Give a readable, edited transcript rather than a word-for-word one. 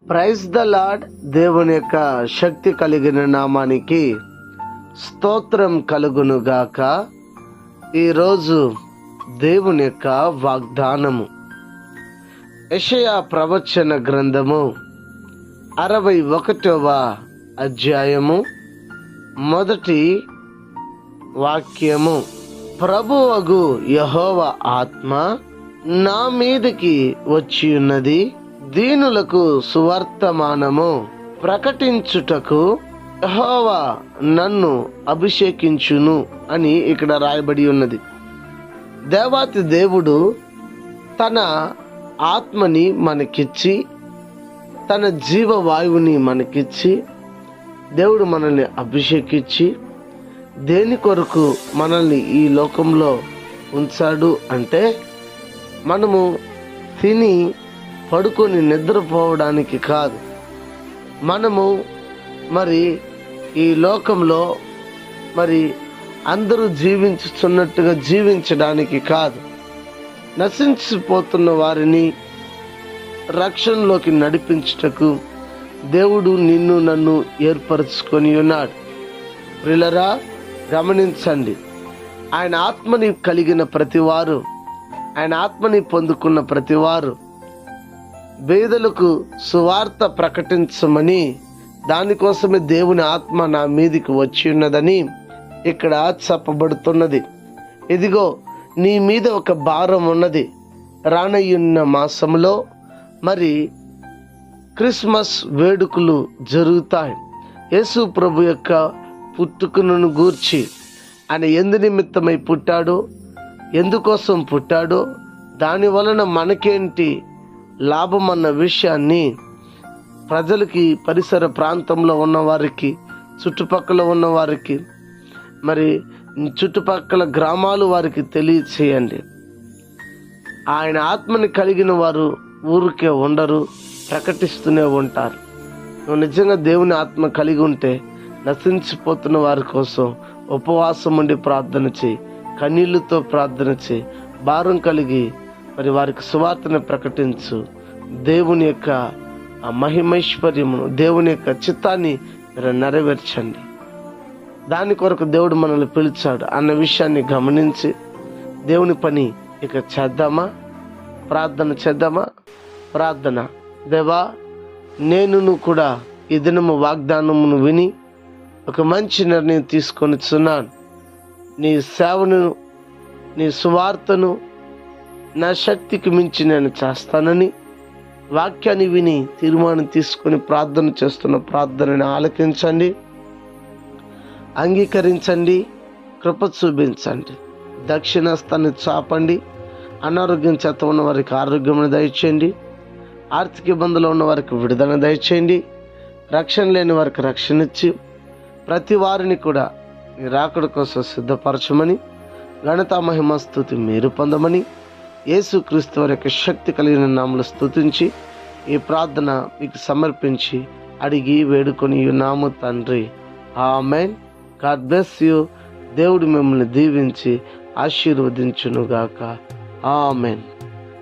Praise the lord. దేవుని యొక్క శక్తి కలిగిన నామానికి స్తోత్రం కలుగును గాక. ఈరోజు దేవుని యొక్క వాగ్దానము యెషయా ప్రవచన గ్రంథము 61వ అధ్యాయము మొదటి వాక్యము. ప్రభువగు యెహోవా ఆత్మ నా మీదికి వచ్చి ఉన్నది, దీనులకు సువర్తమానము ప్రకటించుటకు యెహోవా నన్ను అభిషేకించును అని ఇక్కడ రాయబడి ఉన్నది. దేవాతి దేవుడు తన ఆత్మని మనకిచ్చి, తన జీవవాయువుని మనకిచ్చి, దేవుడు మనల్ని అభిషేకించి దేని కొరకు మనల్ని ఈ లోకంలో ఉంచాడు అంటే, మనము తిని పడుకొని నిద్రపోవడానికి కాదు, మనము ఈ లోకంలో అందరూ జీవించుతున్నట్టుగా జీవించడానికి కాదు, నశించిపోతున్న వారిని రక్షణలోకి నడిపించుటకు దేవుడు నిన్ను నన్ను ఏర్పరచుకొని ఉన్నాడు. ప్రియులారా, గమనించండి. ఆయన ఆత్మని కలిగిన ప్రతివారు, ఆయన ఆత్మని పొందుకున్న ప్రతివారు పేదలకు సువార్త ప్రకటించమని, దానికోసమే దేవుని ఆత్మ నా మీదికి వచ్చి ఉన్నదని ఇక్కడ చెప్పబడుతున్నది. ఇదిగో నీ మీద ఒక భారం ఉన్నది. రానయ్యున్న మాసంలో క్రిస్మస్ వేడుకలు జరుగుతాయి. యేసు ప్రభు యొక్క పుట్టుకను గూర్చి, ఆయన ఎందు నిమిత్తమై పుట్టాడో, ఎందుకోసం పుట్టాడో, దాని వలన మనకేంటి లాభం అన్న విషయాన్ని ప్రజలకి, పరిసర ప్రాంతంలో ఉన్నవారికి, చుట్టుపక్కల ఉన్నవారికి, చుట్టుపక్కల గ్రామాలు వారికి తెలియచేయండి. ఆయన ఆత్మని కలిగిన వారు ఊరికే ఉండరు, ప్రకటిస్తూనే ఉంటారు. నువ్వు నిజంగా దేవుని ఆత్మ కలిగి ఉంటే నశించిపోతున్న వారి కోసం ఉపవాసం ఉండి ప్రార్థన చేయి, కన్నీళ్లతో ప్రార్థన చేయి, భారం కలిగి వారికి సువార్తను ప్రకటించు. దేవుని యొక్క మహిమైశ్వర్యమును, దేవుని యొక్క చిత్తాన్ని మీరు నెరవేర్చండి. దాని కొరకు దేవుడు మనల్ని పిలిచాడు అన్న విషయాన్ని గమనించి దేవుని పని ఇక చేద్దామా? ప్రార్థన చేద్దామా? ప్రార్థన. దేవా, నేను కూడా ఈ దినము వాగ్దానమును విని ఒక మంచి నిర్ణయం తీసుకొనిచున్నాను. నీ సేవను, నీ సువార్తను నా శక్తికి మించి నేను చేస్తానని వాక్యాన్ని విని తీర్మానం తీసుకొని ప్రార్థన చేస్తున్న ప్రార్థనని ఆలకించండి, అంగీకరించండి, కృప చూపించండి. దక్షిణాస్తాన్ని చాపండి. అనారోగ్యం చేత ఉన్న వారికి ఆరోగ్యం దయచేయండి. ఆర్థిక ఇబ్బందులు ఉన్న వారికి విడుదల దయచేయండి. రక్షణ లేని వారికి రక్షణ ఇచ్చి ప్రతి వారిని కూడా మీ రాకడ కోసం సిద్ధపరచమని, ఘనత మహిమ స్తుతి మీరు పొందమని యేసుక్రీస్తు వారి యొక్క శక్తి కలిగిన నామములో స్తుతించి ఈ ప్రార్థన మీకు సమర్పించి అడిగి వేడుకొని ఉన్నాము తండ్రి. ఆమేన్. God bless you. దేవుడు మిమ్మల్ని దీవించి ఆశీర్వదించునుగాక. ఆమేన్.